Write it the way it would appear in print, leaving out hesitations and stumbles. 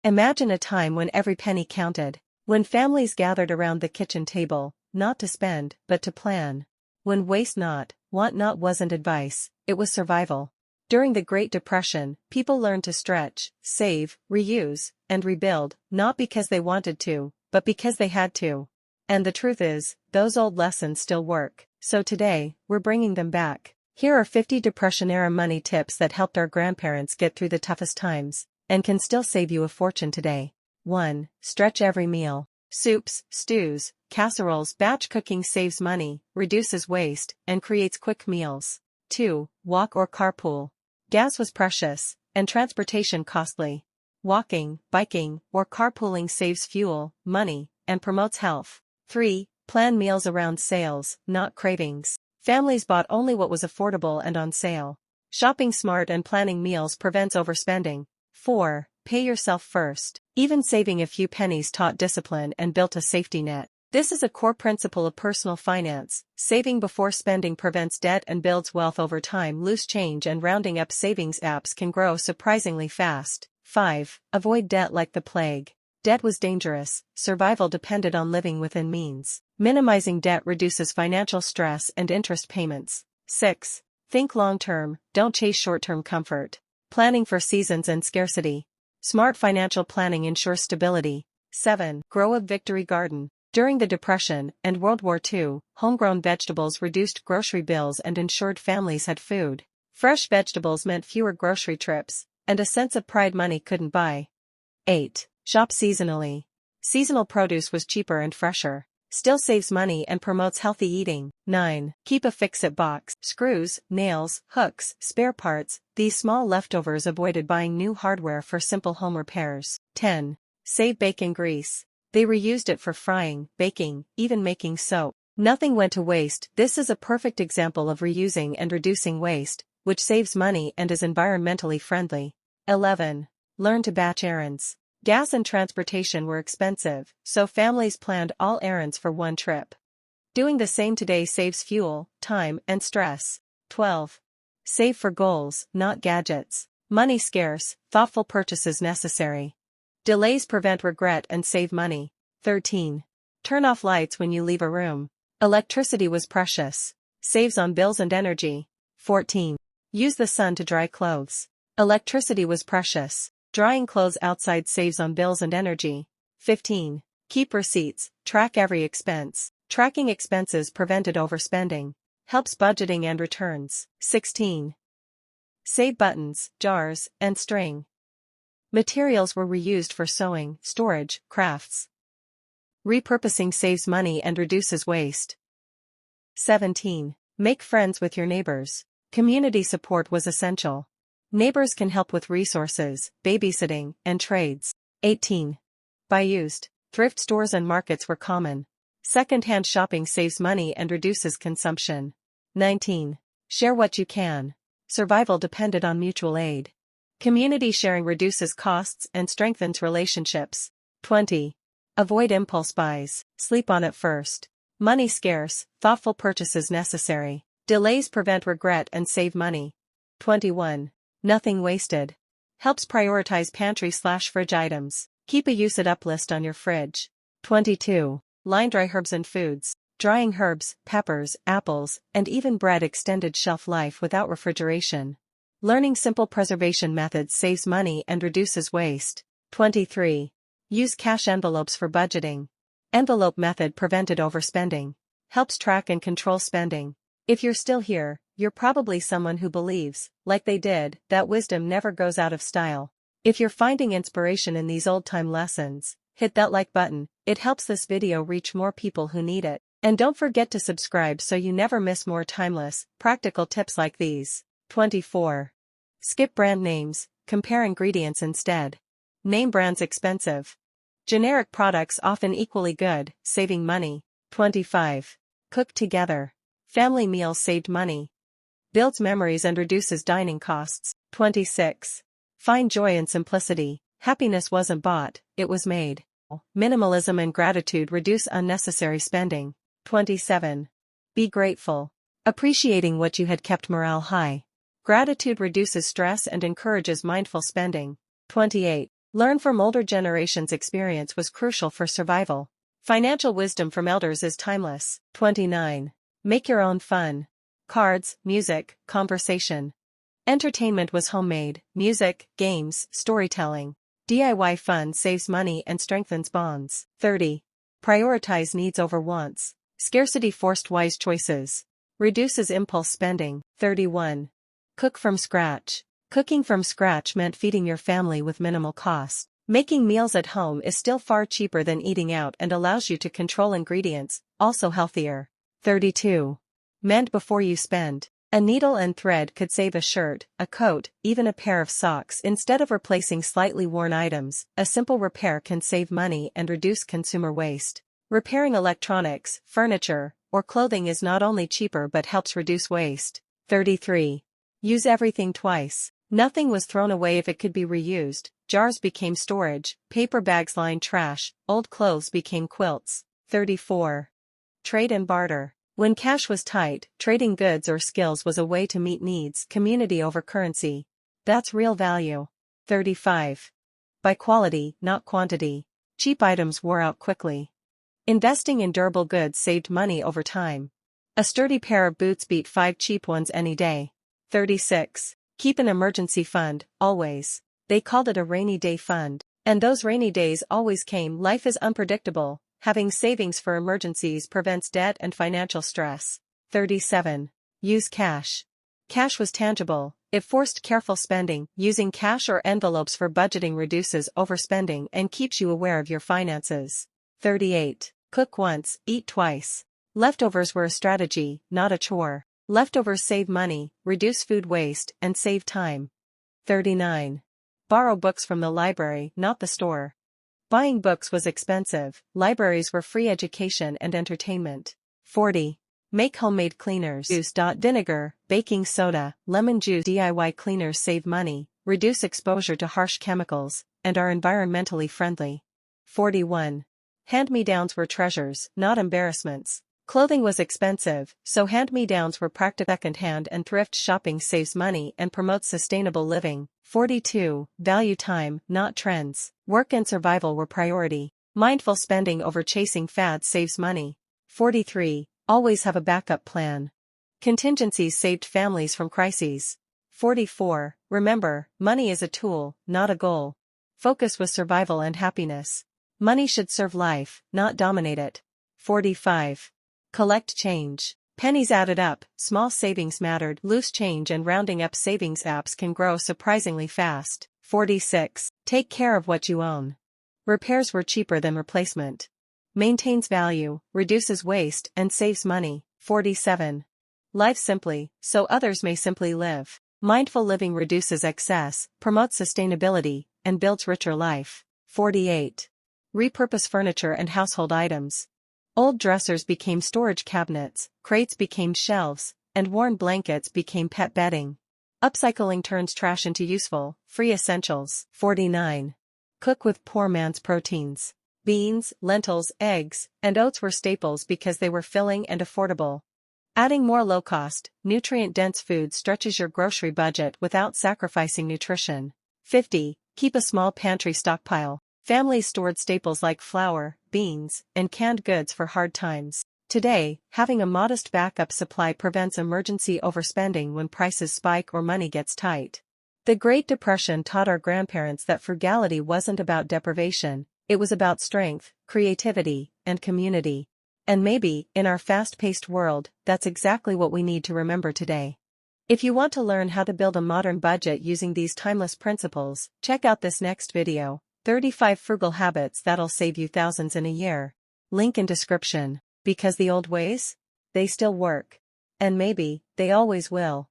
Imagine a time when every penny counted. When families gathered around the kitchen table, not to spend, but to plan. When waste not, want not wasn't advice, it was survival. During the Great Depression, people learned to stretch, save, reuse, and rebuild, not because they wanted to, but because they had to. And the truth is, those old lessons still work, so today, we're bringing them back. Here are 50 Depression-era money tips that helped our grandparents get through the toughest times, and can still save you a fortune today. 1. Stretch every meal. Soups, stews, casseroles. Batch cooking saves money, reduces waste, and creates quick meals. 2. Walk or carpool. Gas was precious, and transportation costly. Walking, biking, or carpooling saves fuel, money, and promotes health. 3. Plan meals around sales, not cravings. Families bought only what was affordable and on sale. Shopping smart and planning meals prevents overspending. 4. Pay yourself first. Even saving a few pennies taught discipline and built a safety net. This is a core principle of personal finance. Saving before spending prevents debt and builds wealth over time. Loose change and rounding up savings apps can grow surprisingly fast. 5. Avoid debt like the plague. Debt was dangerous, survival depended on living within means. Minimizing debt reduces financial stress and interest payments. 6. Think long-term, don't chase short-term comfort. Planning for seasons and scarcity. Smart financial planning ensures stability. 7. Grow a victory garden. During the Depression and World War II, homegrown vegetables reduced grocery bills and ensured families had food. Fresh vegetables meant fewer grocery trips, and a sense of pride money couldn't buy. 8. Shop seasonally. Seasonal produce was cheaper and fresher. Still saves money and promotes healthy eating. 9. Keep a fix-it box. Screws, nails, hooks, spare parts. These small leftovers avoided buying new hardware for simple home repairs. 10. Save bacon grease. They reused it for frying, baking, even making soap. Nothing went to waste. This is a perfect example of reusing and reducing waste, which saves money and is environmentally friendly. 11. Learn to batch errands. Gas and transportation were expensive, so families planned all errands for one trip. Doing the same today saves fuel, time, and stress. 12. Save for goals, not gadgets. Money scarce, thoughtful purchases necessary. Delays prevent regret and save money. 13. Turn off lights when you leave a room. Electricity was precious. Saves on bills and energy. 14. Use the sun to dry clothes. Electricity was precious. Drying clothes outside saves on bills and energy. 15. Keep receipts, track every expense. Tracking expenses prevented overspending. Helps budgeting and returns. 16. Save buttons, jars, and string. Materials were reused for sewing, storage, crafts. Repurposing saves money and reduces waste. 17. Make friends with your neighbors. Community support was essential. Neighbors can help with resources, babysitting, and trades. 18. Buy used. Thrift stores and markets were common. Second-hand shopping saves money and reduces consumption. 19. Share what you can. Survival depended on mutual aid. Community sharing reduces costs and strengthens relationships. 20. Avoid impulse buys. Sleep on it first. Money scarce, thoughtful purchases necessary. Delays prevent regret and save money. 21. Nothing wasted. Helps prioritize pantry/fridge items. Keep a use-it-up list on your fridge. 22. Line dry herbs and foods. Drying herbs, peppers, apples, and even bread extended shelf life without refrigeration. Learning simple preservation methods saves money and reduces waste. 23. Use cash envelopes for budgeting. Envelope method prevented overspending. Helps track and control spending. If you're still here, you're probably someone who believes, like they did, that wisdom never goes out of style. If you're finding inspiration in these old-time lessons, hit that like button. It helps this video reach more people who need it. And don't forget to subscribe so you never miss more timeless, practical tips like these. 24. Skip brand names, compare ingredients instead. Name brands expensive. Generic products often equally good, saving money. 25. Cook together. Family meals saved money. Builds memories and reduces dining costs. 26. Find joy in simplicity. Happiness wasn't bought, it was made. Minimalism and gratitude reduce unnecessary spending. 27. Be grateful. Appreciating what you had kept morale high. Gratitude reduces stress and encourages mindful spending. 28. Learn from older generations' experience was crucial for survival. Financial wisdom from elders is timeless. 29. Make your own fun. Cards, music, conversation. Entertainment was homemade, music, games, storytelling. DIY fun saves money and strengthens bonds. 30. Prioritize needs over wants. Scarcity forced wise choices. Reduces impulse spending. 31. Cook from scratch. Cooking from scratch meant feeding your family with minimal cost. Making meals at home is still far cheaper than eating out and allows you to control ingredients, also healthier. 32. Mend before you spend. A needle and thread could save a shirt, a coat, even a pair of socks. Instead of replacing slightly worn items, a simple repair can save money and reduce consumer waste. Repairing electronics, furniture, or clothing is not only cheaper but helps reduce waste. 33. Use everything twice. Nothing was thrown away if it could be reused. Jars became storage, paper bags lined trash, old clothes became quilts. 34. Trade and barter. When cash was tight, trading goods or skills was a way to meet needs. Community over currency. That's real value. 35. Buy quality, not quantity. Cheap items wore out quickly. Investing in durable goods saved money over time. A sturdy pair of boots beat 5 cheap ones any day. 36. Keep an emergency fund, always. They called it a rainy day fund. And those rainy days always came. Life is unpredictable. Having savings for emergencies prevents debt and financial stress. 37. Use cash. Cash was tangible. It forced careful spending. Using cash or envelopes for budgeting reduces overspending and keeps you aware of your finances. 38. Cook once, eat twice. Leftovers were a strategy, not a chore. Leftovers save money, reduce food waste, and save time. 39. Borrow books from the library, not the store. Buying books was expensive. Libraries were free education and entertainment. 40. Make homemade cleaners. Juice. Vinegar, baking soda, lemon juice. DIY cleaners save money, reduce exposure to harsh chemicals, and are environmentally friendly. 41. Hand-me-downs were treasures, not embarrassments. Clothing was expensive, so hand-me-downs were practical. Second-hand and thrift shopping saves money and promotes sustainable living. 42. Value time, not trends. Work and survival were priority. Mindful spending over chasing fads saves money. 43. Always have a backup plan. Contingencies saved families from crises. 44. Remember, money is a tool, not a goal. Focus was survival and happiness. Money should serve life, not dominate it. 45. Collect change. Pennies added up, small savings mattered. Loose change and rounding up savings apps can grow surprisingly fast. 46. Take care of what you own. Repairs were cheaper than replacement. Maintains value, reduces waste, and saves money. 47. Live simply, so others may simply live. Mindful living reduces excess, promotes sustainability, and builds richer life. 48. Repurpose furniture and household items. Old dressers became storage cabinets, crates became shelves, and worn blankets became pet bedding. Upcycling turns trash into useful, free essentials. 49. Cook with poor man's proteins. Beans, lentils, eggs, and oats were staples because they were filling and affordable. Adding more low-cost, nutrient-dense food stretches your grocery budget without sacrificing nutrition. 50. Keep a small pantry stockpile. Families stored staples like flour, beans, and canned goods for hard times. Today, having a modest backup supply prevents emergency overspending when prices spike or money gets tight. The Great Depression taught our grandparents that frugality wasn't about deprivation, it was about strength, creativity, and community. And maybe, in our fast-paced world, that's exactly what we need to remember today. If you want to learn how to build a modern budget using these timeless principles, check out this next video. 35 frugal habits that'll save you thousands in a year. Link in description. Because the old ways? They still work. And maybe, they always will.